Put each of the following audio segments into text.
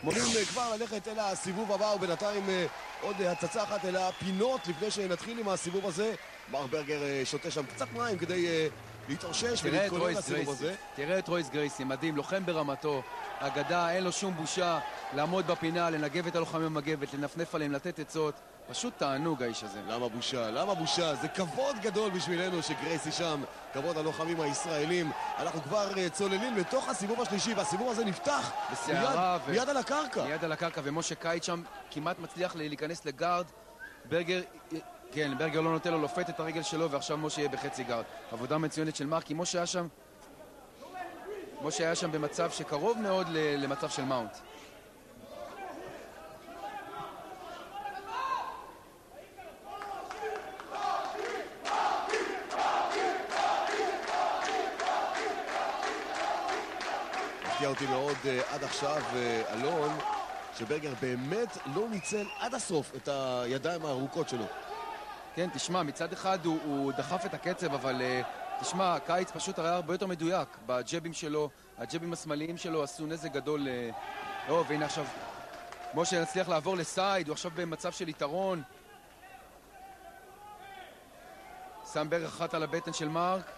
מוכנים כבר ללכת אל הסיבוב הבא, ובינתיים עוד הצצה אחת אל הפינות לפני שנתחיל עם הסיבוב הזה. מרק ברגר שותה שם קצת מים כדי להתאושש ולהתכונן לסיבוב הזה. תראה את רויס גרייסי, מדהים, לוחם ברמתו, אגדה, אין לו שום בושה לעמוד בפינה, לנגב את הלוחמים במגבת, לנפנף עליהם, לתת עצות. פשוט תענוג האיש הזה. למה בושה? למה בושה? זה כבוד גדול בשבילנו שגרייסי שם, כבוד הלוחמים הישראלים. אנחנו כבר צוללים לתוך הסיבוב השלישי, והסיבוב הזה נפתח מיד על הקרקע. מיד על הקרקע, ומשה קייץ שם כמעט מצליח להיכנס לגארד. ברגר לא נותן לו, לופת את הרגל שלו, ועכשיו משה יהיה בחצי גארד. עבודה מצוינת של מרק, כי משה היה שם במצב שקרוב מאוד למצב של מאונט. הפתיע אותי מאוד עד עכשיו, אלון, שברגר באמת לא ניצל עד הסוף את הידיים הארוכות שלו. כן, תשמע, מצד אחד הוא דחף את הקצב, אבל תשמע, קייץ פשוט היה הרבה יותר מדויק בג'בים שלו. הג'בים השמאליים שלו עשו נזק גדול. והנה עכשיו משה נצליח לעבור לסייד, הוא עכשיו במצב של יתרון. שם ברך אחת על הבטן של מרק.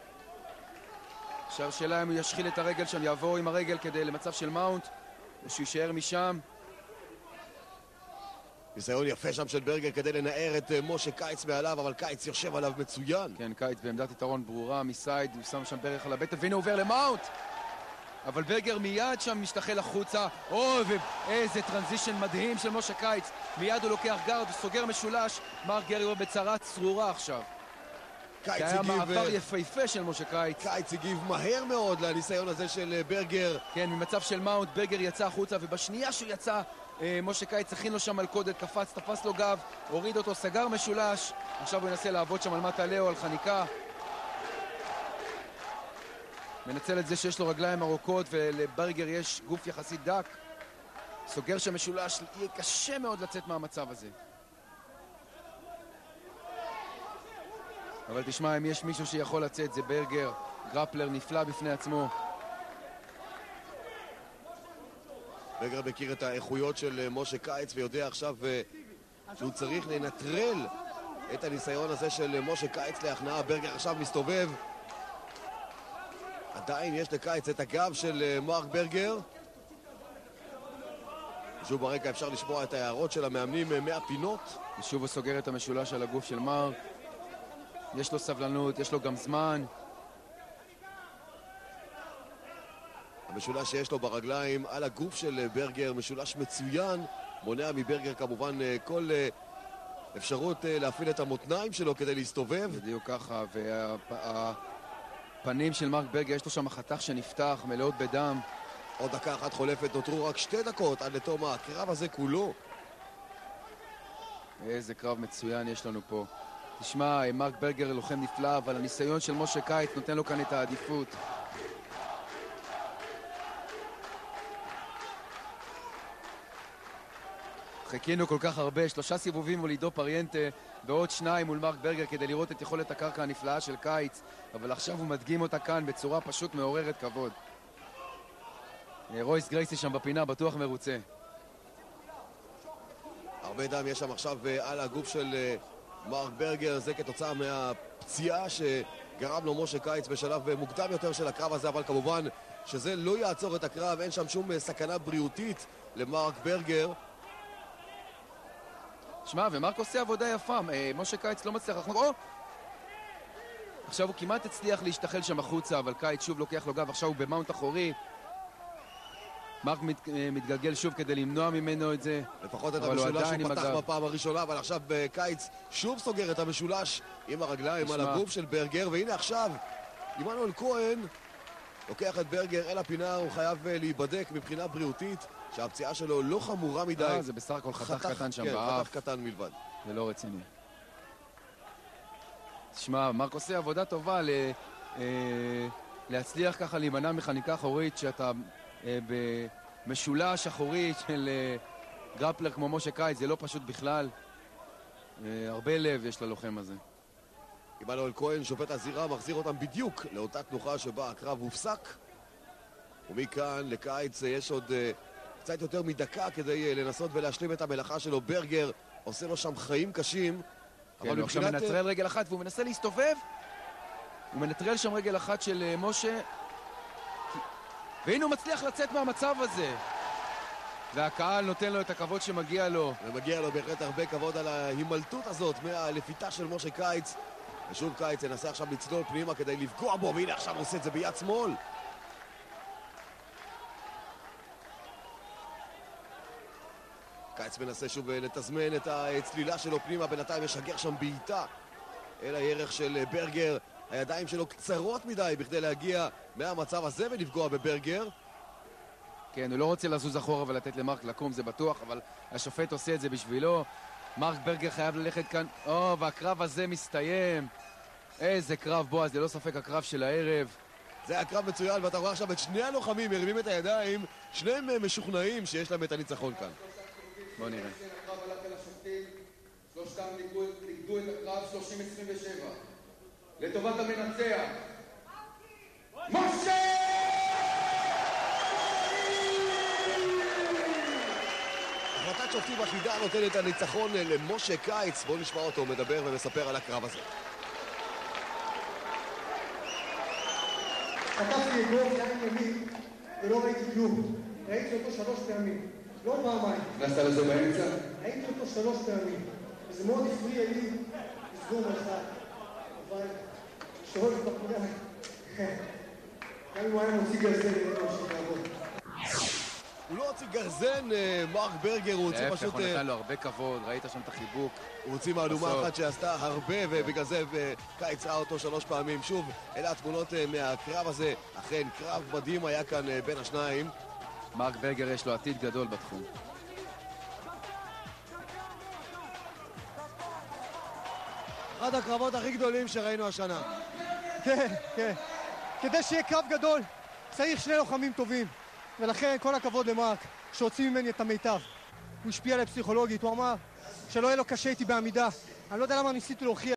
עכשיו שאלה אם הוא ישחיל את הרגל שם, יעבור עם הרגל כדי למצב של מאונט, או שהוא יישאר משם. ניסיון יפה שם של ברגר כדי לנער את משה קייץ מעליו, אבל קייץ יושב עליו מצוין. כן, קייץ בעמדת יתרון ברורה מסייד, הוא שם שם ברך על הבטן, והנה הוא עובר למאונט! אבל ברגר מיד שם משתחל החוצה. ואיזה טרנזישן מדהים של משה קייץ. מיד הוא לוקח גארד, הוא סוגר משולש. מרק גרר בצרה צרורה עכשיו. זה היה מעבר יפהפה של משה קייץ. קייץ הגיב מהר מאוד לניסיון הזה של ברגר. כן, ממצב של מאונט, ברגר יצא החוצה, ובשנייה שהוא יצא, משה קייץ הכין לו שם מלכודת, קפץ, תפס לו גב, הוריד אותו, סגר משולש. עכשיו הוא ינסה לעבוד שם על מטה לאו, על חניקה. מנצל את זה שיש לו רגליים ארוכות, ולברגר יש גוף יחסית דק. סוגר שם משולש, יהיה קשה מאוד לצאת מהמצב הזה. אבל תשמע, אם יש מישהו שיכול לצאת, זה ברגר. גרפלר נפלא בפני עצמו. ברגר מכיר את האיכויות של משה קייץ ויודע עכשיו שהוא צריך לנטרל את הניסיון הזה של משה קייץ להכנעה. ברגר עכשיו מסתובב. עדיין יש לקייץ את הגב של מרק ברגר. שוב ברקע אפשר לשמוע את ההערות של המאמנים מהפינות. ושוב הוא סוגר את המשולש על הגוף של מרק. יש לו סבלנות, יש לו גם זמן. המשולש שיש לו ברגליים על הגוף של ברגר, משולש מצוין, מונע מברגר כמובן כל אפשרות להפעיל את המותניים שלו כדי להסתובב. בדיוק ככה, והפנים של מרק ברגר, יש לו שם חתך שנפתח, מלאות בדם. עוד דקה אחת חולפת, נותרו רק 2 דקות עד לתום הקרב הזה כולו. איזה קרב מצוין יש לנו פה. תשמע, מרק ברגר לוחם נפלא, אבל הניסיון של משה קייץ נותן לו כאן את העדיפות. חיכינו כל כך הרבה, 3 סיבובים מול עידו פריאנטה ועוד 2 מול מרק ברגר כדי לראות את יכולת הקרקע הנפלאה של קייץ, אבל עכשיו הוא מדגים אותה כאן בצורה פשוט מעוררת כבוד. רויס גרייסי שם בפינה, בטוח מרוצה. הרבה דם יש שם עכשיו על הגוף של מרק ברגר, זה כתוצאה מהפציעה שגרם לו משה קייץ בשלב מוקדם יותר של הקרב הזה, אבל כמובן שזה לא יעצור את הקרב, אין שם שום סכנה בריאותית למרק ברגר. שמע, ומרק עושה עבודה יפה, משה קייץ לא מצליח לחנוק, עכשיו הוא כמעט הצליח להשתחל שם החוצה, אבל קייץ שוב לוקח לו גב, עכשיו הוא במאונט אחורי. מרק מתגלגל שוב כדי למנוע ממנו את זה. לפחות את המשולש הוא פתח בפעם הראשונה, אבל עכשיו קייץ שוב סוגר את המשולש עם הרגליים על הגוף של ברגר, והנה עכשיו עמנואל כהן לוקח את ברגר אל הפינה, הוא חייב להיבדק מבחינה בריאותית, שהפציעה שלו לא חמורה מדי. זה בסך הכל חתך קטן שם באף. כן, חתך קטן מלבד. זה לא רציני. תשמע, מרק עושה עבודה טובה להצליח ככה להימנע מחניקה אחורית, שאתה במשולש אחורי של גרפלר כמו משה קייץ, זה לא פשוט בכלל. הרבה לב יש ללוחם הזה. עמנואל כהן, שופט הזירה, מחזיר אותם בדיוק לאותה תנוחה שבה הקרב הופסק. ומכאן לקייץ יש עוד קצת יותר מדקה כדי לנסות ולהשלים את המלאכה שלו. ברגר עושה לו שם חיים קשים. כן, הוא עכשיו מנטרל רגל אחת והוא מנסה להסתובב. הוא מנטרל שם רגל אחת של משה. והנה הוא מצליח לצאת מהמצב הזה. והקהל נותן לו את הכבוד שמגיע לו. ומגיע לו בהחלט הרבה כבוד על ההימלטות הזאת מהלפיתה של משה קיץ. ושוב קיץ ינסה עכשיו לצלול פנימה כדי לפגוע בו, והנה עכשיו הוא עושה את זה ביד שמאל. קיץ מנסה שוב לתזמן את הצלילה שלו פנימה, בינתיים משגר שם בעיטה אל הירך של ברגר. הידיים שלו קצרות מדי בכדי להגיע מהמצב הזה ולפגוע בברגר. כן, הוא לא רוצה לזוז אחורה ולתת למרק לקום, זה בטוח, אבל השופט עושה את זה בשבילו. מרק ברגר חייב ללכת כאן. והקרב הזה מסתיים. איזה קרב, בועז, זה לא ספק הקרב של הערב. זה היה קרב מצוין, ואתה רואה עכשיו את שני הלוחמים מרימים את הידיים, שניהם משוכנעים שיש להם את הניצחון כאן. בוא נראה. הקרב הלך אל השופטים, שלושתם נגדו את הקרב 30-27. לטובת המנצח, משה! החלטת שופטים אחידה נותנת הניצחון למשה קיץ. בואו נשמע אותו מדבר ומספר על הקרב הזה. חטפתי אגרוף יין ימין ולא ראיתי כלום. ראיתי אותו 3 פעמים, לא פעמיים. נכנסת לזה באמצע? ראיתי אותו 3 פעמים. וזה מאוד הפריע לי לסגור מרחק. אבל שואל בקודה, גם אם הוא היה מוציא גרזן, אני לא ממשיך לעבוד. הוא לא הוציא גרזן, מרק ברגר, הוא הוציא פשוט... הוא נתן לו הרבה כבוד, ראית שם את החיבוק. הוא הוציא מהלומה אחת שעשתה הרבה, ובגלל זה קיץ ראה אותו 3 פעמים. שוב, אלה התמונות מהקרב הזה. אכן, קרב מדהים היה כאן בין השניים. מרק ברגר יש לו עתיד גדול בתחום. אחד הקרבות הכי גדולים שראינו השנה. כן, כן. כדי שיהיה קרב גדול, צריך 2 לוחמים טובים. ולכן כל הכבוד למרק, שהוציא ממני את המיטב. הוא השפיע עליי פסיכולוגית, הוא אמר שלא יהיה לו קשה איתי בעמידה. אני לא יודע למה ניסיתי להוכיח.